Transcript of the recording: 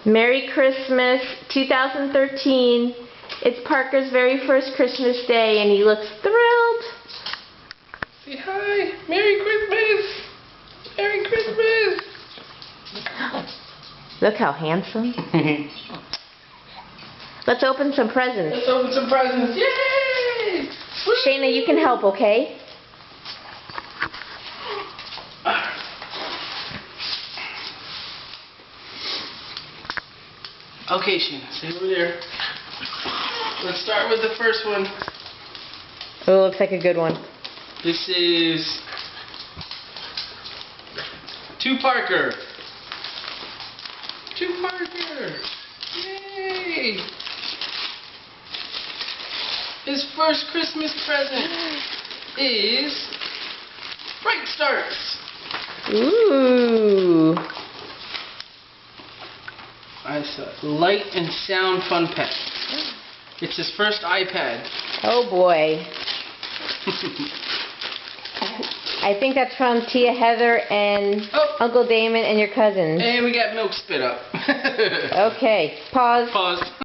Merry Christmas 2013. It's Parker's very first Christmas day and he looks thrilled. Say hi. Merry Christmas. Merry Christmas. Look how handsome. Let's open some presents. Let's open some presents. Yay! Shayna, you can help, okay? Okay, Shayna, stay over there. Let's start with the first one. Oh, looks like a good one. This is to Parker. To Parker. Yay! His first Christmas present is Bright Starts. Ooh. It's a light and sound fun pack. It's his first iPad. Oh boy. I think that's from Tia Heather and Uncle Damon and your cousins. And we got milk spit up. Okay, pause. Pause.